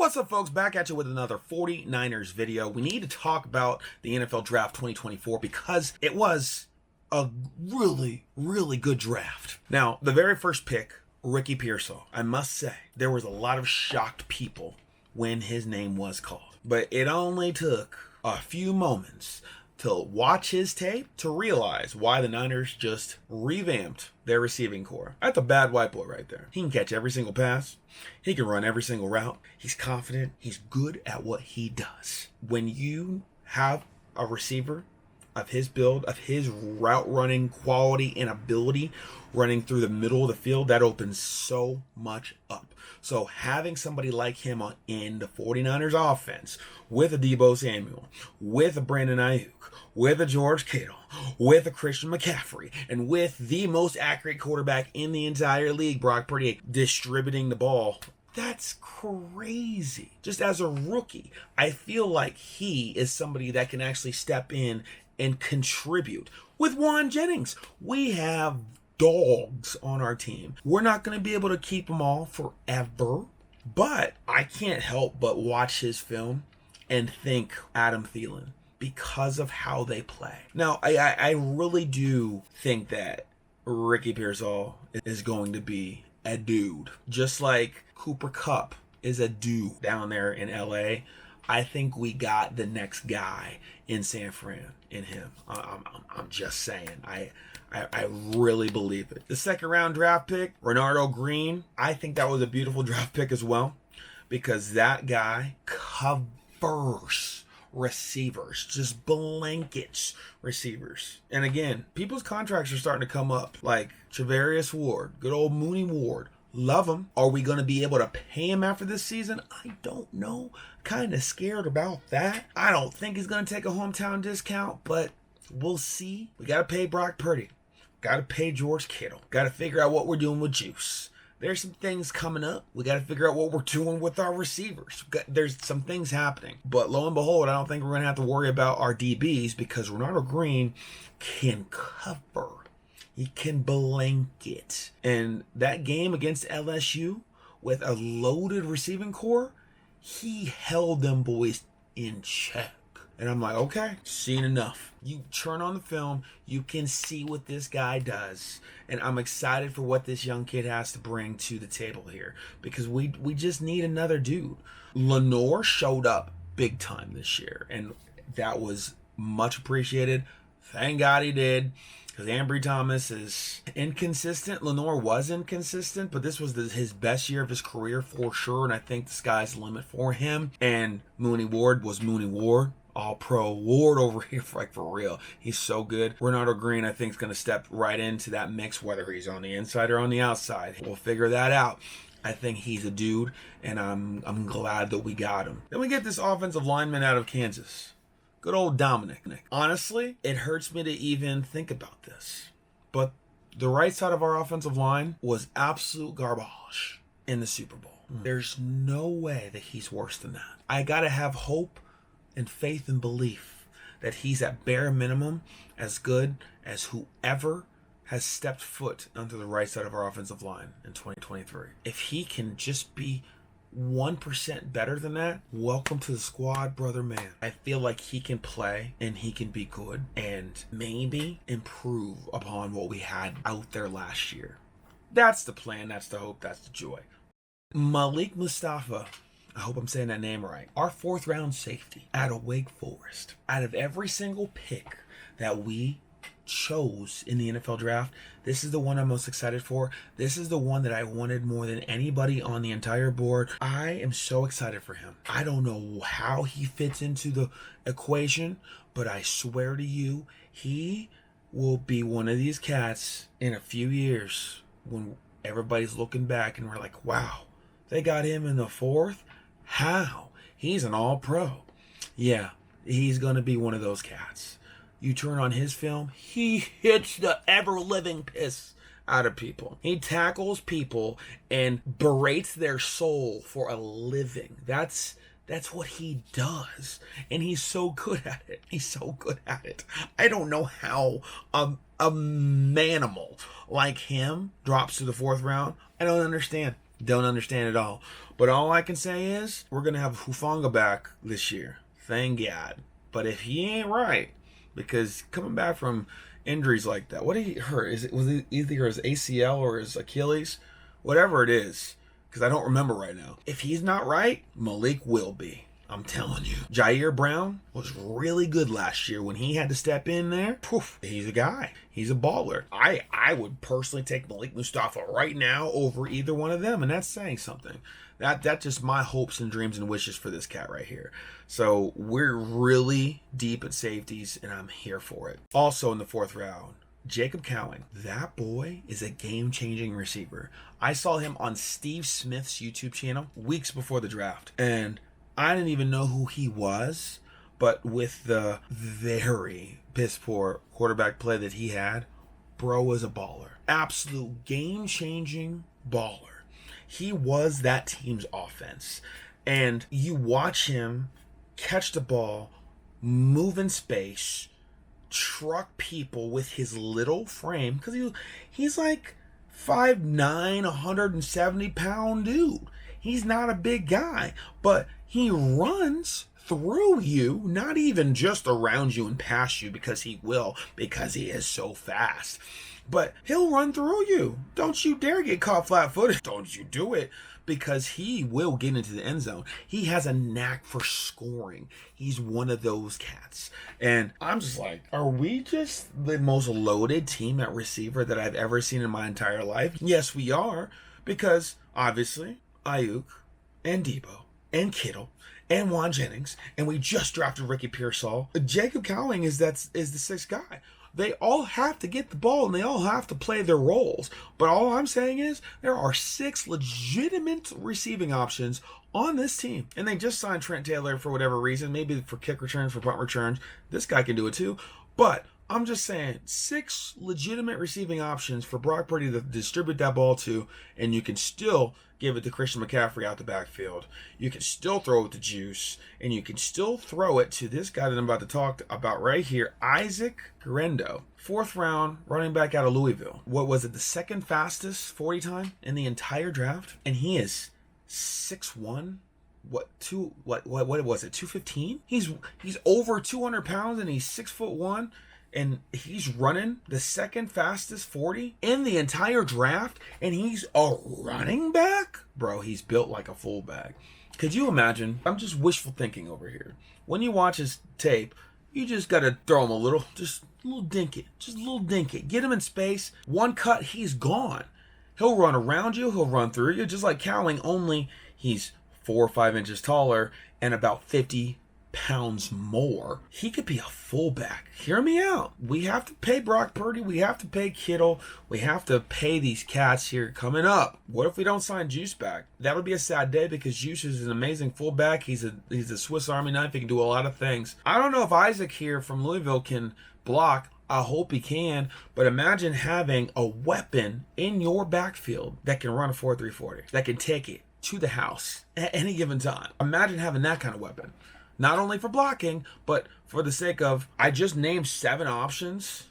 What's up, folks? Back at you with another 49ers video. We need to talk about the NFL Draft 2024 because it was a really, really good draft. Now, the very first pick, Ricky Pearsall, I must say, there was a lot of shocked people when his name was called. But it only took a few moments to watch his tape to realize why the Niners just revamped their receiving core. That's a bad white boy right there. He can catch every single pass. He can run every single route. He's confident. He's good at what he does. When you have a receiver of his build, of his route running quality and ability running through the middle of the field, that opens so much up. So having somebody like him in the 49ers offense with a Deebo Samuel, with a Brandon Ayuk, with a George Kittle, with a Christian McCaffrey, and with the most accurate quarterback in the entire league, Brock Purdy, distributing the ball, that's crazy. Just as a rookie, I feel like he is somebody that can actually step in and contribute. With Juan Jennings, we have dogs on our team. We're not going to be able to keep them all forever, but I can't help but watch his film and think Adam Thielen because of how they play. Now, I really do think that Ricky Pearsall is going to be a dude, just like Cooper Kupp is a dude down there in LA. I think we got the next guy in San Fran in him. I'm just saying. I really believe it. The second round draft pick, Renardo Green, I think that was a beautiful draft pick as well, because that guy covers receivers, just blankets receivers. And again, people's contracts are starting to come up, like Charvarius Ward, good old Mooney Ward. Love him. Are we going to be able to pay him after this season? I don't know. Kind of scared about that. I don't think he's going to take a hometown discount, but we'll see. We got to pay Brock Purdy. Got to pay George Kittle. Got to figure out what we're doing with Juice. There's some things coming up. We got to figure out what we're doing with our receivers. There's some things happening. But lo and behold, I don't think we're going to have to worry about our DBs because Renardo Green can cover. He can blanket. And that game against LSU with a loaded receiving core, he held them boys in check. And I'm like, okay, seen enough. You turn on the film, you can see what this guy does. And I'm excited for what this young kid has to bring to the table here. Because we just need another dude. Lenore showed up big time this year. And that was much appreciated. Thank God he did. Because Ambry Thomas is inconsistent. Lenore was inconsistent, but this was his best year of his career for sure, and I think the sky's the limit for him. And Mooney Ward was Mooney Ward. All-pro Ward over here, for real. He's so good. Renardo Green, I think, is going to step right into that mix, whether he's on the inside or on the outside. We'll figure that out. I think he's a dude, and I'm glad that we got him. Then we get this offensive lineman out of Kansas. Good old Dominic. Honestly, it hurts me to even think about this. But the right side of our offensive line was absolute garbage in the Super Bowl. There's no way that he's worse than that. I got to have hope and faith and belief that he's at bare minimum as good as whoever has stepped foot onto the right side of our offensive line in 2023. If he can just be 1% better than that, welcome to the squad, brother man. I feel like he can play and he can be good and maybe improve upon what we had out there last year. That's the plan, that's the hope, that's the joy. Malik Mustafa, I hope I'm saying that name right. Our fourth round safety out of Wake Forest. Out of every single pick that we chose in the NFL draft, this is the one I'm most excited for. This is the one that I wanted more than anybody on the entire board. I am so excited for him. I don't know how he fits into the equation, but I swear to you, he will be one of these cats in a few years when everybody's looking back and we're like, wow, they got him in the fourth? How? He's an all-pro. Yeah, he's going to be one of those cats. You turn on his film, he hits the ever-living piss out of people. He tackles people and berates their soul for a living. That's what he does. And he's so good at it. He's so good at it. I don't know how a manimal like him drops to the fourth round. I don't understand. Don't understand at all. But But all I can say is we're going to have Hufanga back this year. Thank God. But if he ain't right, because coming back from injuries like that, what did he hurt? Was it either his ACL or his Achilles? Whatever it is, because I don't remember right now. If he's not right, Malik will be. I'm telling you. Jair Brown was really good last year when he had to step in there. Poof, he's a guy. He's a baller. I would personally take Malik Mustafa right now over either one of them, and that's saying something. That's just my hopes and dreams and wishes for this cat right here. So we're really deep at safeties, and I'm here for it. Also in the 4th round, Jacob Cowen. That boy is a game-changing receiver. I saw him on Steve Smith's YouTube channel weeks before the draft, and I didn't even know who he was, but with the very piss-poor quarterback play that he had, bro was a baller. Absolute game-changing baller. He was that team's offense. And you watch him catch the ball, move in space, truck people with his little frame, because he's like 5'9", 170-pound dude. He's not a big guy, but he runs through you, not even just around you and past you, because he is so fast. But he'll run through you. Don't you dare get caught flat-footed. Don't you do it, because he will get into the end zone. He has a knack for scoring. He's one of those cats. And I'm just like, are we just the most loaded team at receiver that I've ever seen in my entire life? Yes, we are, because obviously Ayuk and Debo and Kittle and Juan Jennings, and we just drafted Ricky Pearsall. Jacob Cowing is the 6th guy. They all have to get the ball, and they all have to play their roles. But all I'm saying is there are 6 legitimate receiving options on this team. And they just signed Trent Taylor for whatever reason, maybe for kick returns, for punt returns. This guy can do it too. But I'm just saying 6 legitimate receiving options for Brock Purdy to distribute that ball to, and you can still give it to Christian McCaffrey out the backfield. You can still throw it to Juice, and you can still throw it to this guy that I'm about to talk about right here, Isaac Guerendo. 4th round running back out of Louisville. What was it, the 2nd fastest 40 time in the entire draft? And he is 6'1". What was it, 215? He's over 200 pounds, and he's 6'1". And he's running the 2nd fastest 40 in the entire draft, and he's a running back? Bro, he's built like a fullback. Could you imagine? I'm just wishful thinking over here. When you watch his tape, you just got to throw him a little dink it. Get him in space. One cut, he's gone. He'll run around you. He'll run through you, just like Cowling, only he's 4 or 5 inches taller and about 50 pounds more. He could be a fullback. Hear me out. We have to pay Brock Purdy. We have to pay Kittle. We have to pay these cats here coming up. What if we don't sign Juice back? That would be a sad day, because Juice is an amazing fullback. He's a Swiss Army knife. He can do a lot of things. I don't know if Isaac here from Louisville can block. I hope he can. But imagine having a weapon in your backfield that can run a 4.3 40, that can take it to the house at any given time. Imagine having that kind of weapon. Not only for blocking, but for the sake of, I just named 7 options,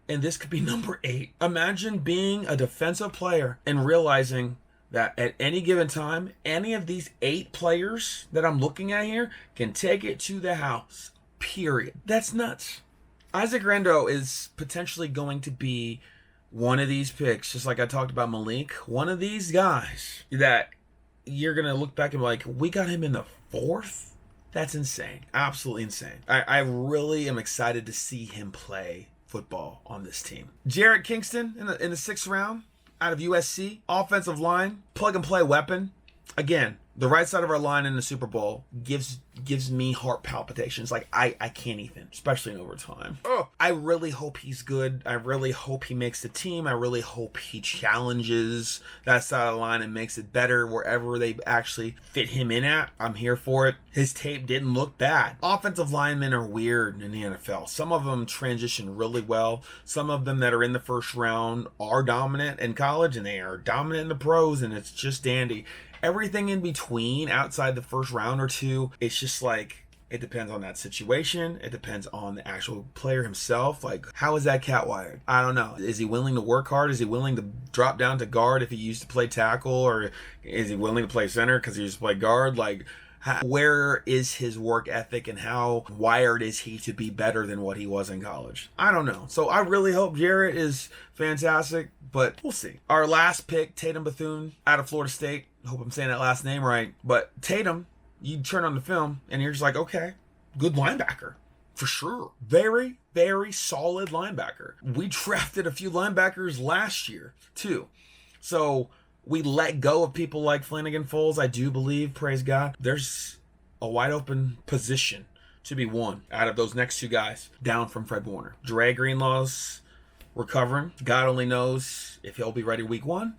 and this could be number 8. Imagine being a defensive player and realizing that at any given time, any of these 8 players that I'm looking at here can take it to the house. Period. That's nuts. Isaac Guerendo is potentially going to be one of these picks, just like I talked about Malik, one of these guys that you're going to look back and be like, we got him in the 4th? That's insane. Absolutely insane. I really am excited to see him play football on this team. Jarrett Kingston in the 6th round out of USC. Offensive line, plug and play weapon. Again, the right side of our line in the Super Bowl gives me heart palpitations. Like, I can't even, especially in overtime. Oh, I really hope he's good. I really hope he makes the team. I really hope he challenges that side of the line and makes it better wherever they actually fit him in at. I'm here for it. His tape didn't look bad. Offensive linemen are weird in the NFL. Some of them transition really well. Some of them that are in the 1st round are dominant in college, and they are dominant in the pros, and it's just dandy. Everything in between, outside the 1st round or 2, it's just like, It depends on that situation. It depends on the actual player himself. Like, how is that cat wired? I don't know. Is he willing to work hard? Is he willing to drop down to guard if he used to play tackle? Or is he willing to play center because he used to play guard? Like, where is his work ethic and how wired is he to be better than what he was in college? I don't know. So I really hope Jarrett is fantastic, but we'll see. Our last pick, Tatum Bethune out of Florida State. I hope I'm saying that last name right. But Tatum, you turn on the film and you're just like, okay, good linebacker. For sure. Very, very solid linebacker. We drafted a few linebackers last year, too. So we let go of people like Flanagan Foles, I do believe, praise God. There's a wide open position to be won out of those next two guys down from Fred Warner. Dre Greenlaw's recovering. God only knows if he'll be ready week 1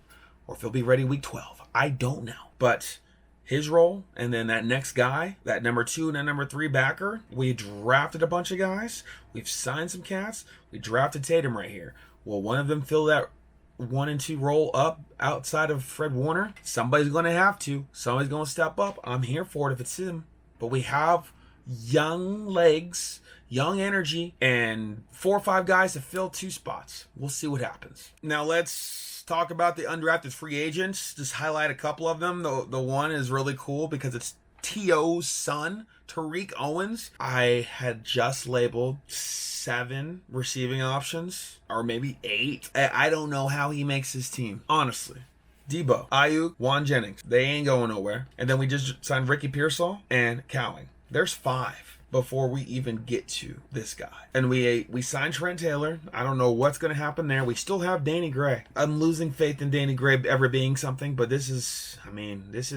or if he'll be ready week 12. I don't know. But his role, and then that next guy, that number 2 and that number 3 backer, we drafted a bunch of guys. We've signed some cats. We drafted Tatum right here. Will one of them fill that 1 and 2 roll up outside of Fred Warner? Somebody's going to have to. Somebody's going to step up. I'm here for it if it's him. But we have young legs, young energy, and 4 or 5 guys to fill 2 spots. We'll see what happens. Now let's talk about the undrafted free agents. Just highlight a couple of them. The one is really cool because it's T.O.'s son, Tariq Owens. I had just labeled 7 receiving options, or maybe 8. I don't know how he makes his team, honestly. Debo, Ayuk, Juan Jennings, they ain't going nowhere. And then we just signed Ricky Pearsall and Cowen. There's 5 before we even get to this guy. And we signed Trent Taylor. I don't know what's going to happen there. We still have Danny Gray. I'm losing faith in Danny Gray ever being something, but this is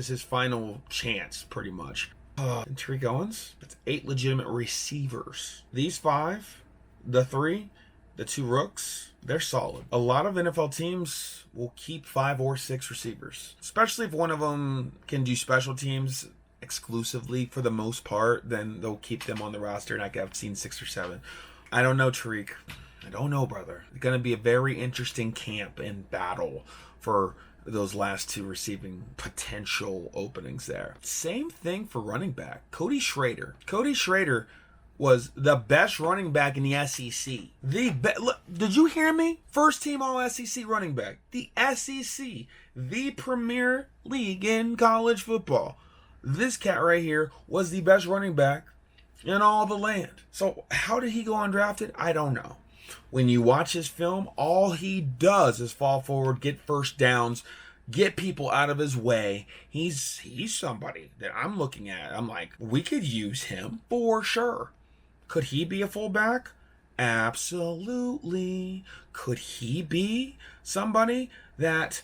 his final chance, pretty much. Tariq Owens, that's 8 legitimate receivers. These 5, the 3, the 2 rooks, they're solid. A lot of NFL teams will keep 5 or 6 receivers, especially if one of them can do special teams exclusively for the most part, then they'll keep them on the roster, and I've seen 6 or 7. I don't know, Tariq. I don't know, brother. It's going to be a very interesting camp and battle for those last 2 receiving potential openings there. Same thing for running back. Cody Sherrer. Cody Sherrer was the best running back in the SEC. Look, did you hear me? First team all SEC running back. The SEC, the premier league in college football. This cat right here was the best running back in all the land. So how did he go undrafted? I don't know. When you watch his film, all he does is fall forward, get first downs, get people out of his way. He's somebody that I'm looking at. I'm like, we could use him for sure. Could he be a fullback? Absolutely. Could he be somebody that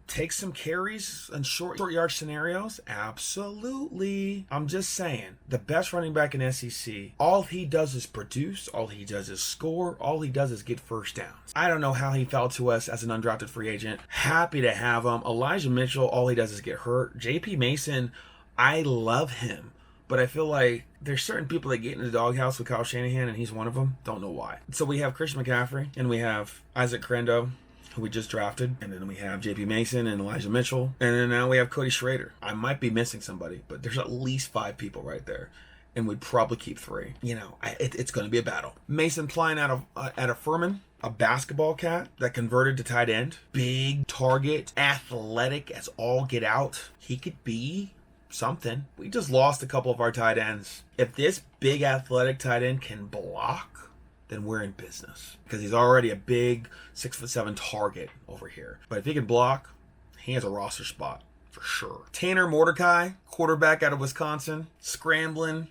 takes some carries in short yard scenarios? Absolutely. I'm just saying, the best running back in SEC, all he does is produce, all he does is score, all he does is get first downs. I don't know how he fell to us as an undrafted free agent. Happy to have him. Elijah Mitchell, all he does is get hurt. JP Mason, I love him, but I feel like there's certain people that get in the doghouse with Kyle Shanahan, and he's one of them. Don't know why. So we have Christian McCaffrey, and we have Isaac Crendo, who we just drafted, and then we have JP Mason and Elijah Mitchell, and then now we have Cody Sherrer. I might be missing somebody, but there's at least 5 people right there, and we'd probably keep 3. It's going to be a battle. Mason Klein out of Furman, a basketball cat that converted to tight end, big target, athletic as all get out. He could be something. We just lost a couple of our tight ends. If this big athletic tight end can block, then we're in business, because he's already a big 6'7" target over here. But if he can block, he has a roster spot for sure. Tanner Mordecai, quarterback out of Wisconsin, scrambling,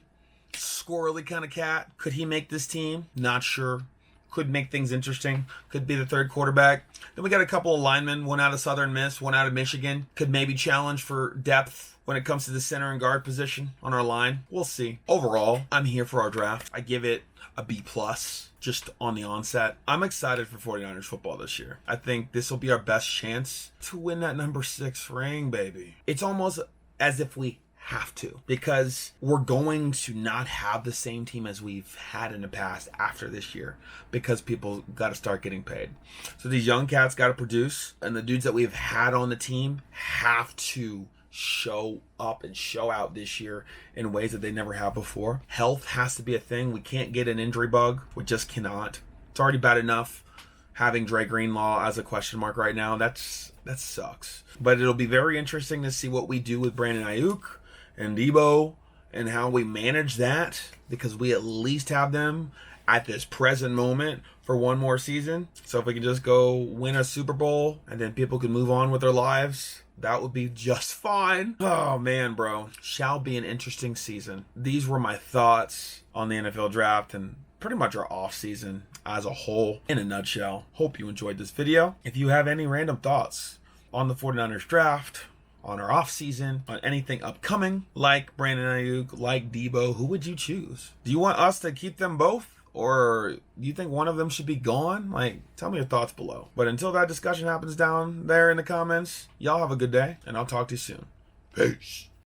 squirrely kind of cat. Could he make this team? Not sure. Could make things interesting. Could be the 3rd quarterback. Then we got a couple of linemen, one out of Southern Miss, one out of Michigan. Could maybe challenge for depth when it comes to the center and guard position on our line. We'll see. Overall, I'm here for our draft. I give it a B+, just on the onset. I'm excited for 49ers football this year. I think this will be our best chance to win that number 6 ring, baby. It's almost as if we have to, because we're going to not have the same team as we've had in the past after this year, because people got to start getting paid. So these young cats got to produce, and the dudes that we've had on the team have to show up and show out this year in ways that they never have before. Health has to be a thing. We can't get an injury bug. We just cannot. It's already bad enough having Dre Greenlaw as a question mark right now. That sucks. But it'll be very interesting to see what we do with Brandon Ayuk and Debo and how we manage that, because we at least have them at this present moment for one more season. So if we can just go win a Super Bowl and then people can move on with their lives, that would be just fine. Oh man, bro. Shall be an interesting season. These were my thoughts on the NFL draft and pretty much our off season as a whole in a nutshell. Hope you enjoyed this video. If you have any random thoughts on the 49ers draft, on our off season, on anything upcoming, like Brandon Ayuk, like Debo, who would you choose? Do you want us to keep them both? Or do you think one of them should be gone? Like, tell me your thoughts below. But until that discussion happens down there in the comments, y'all have a good day, and I'll talk to you soon. Peace.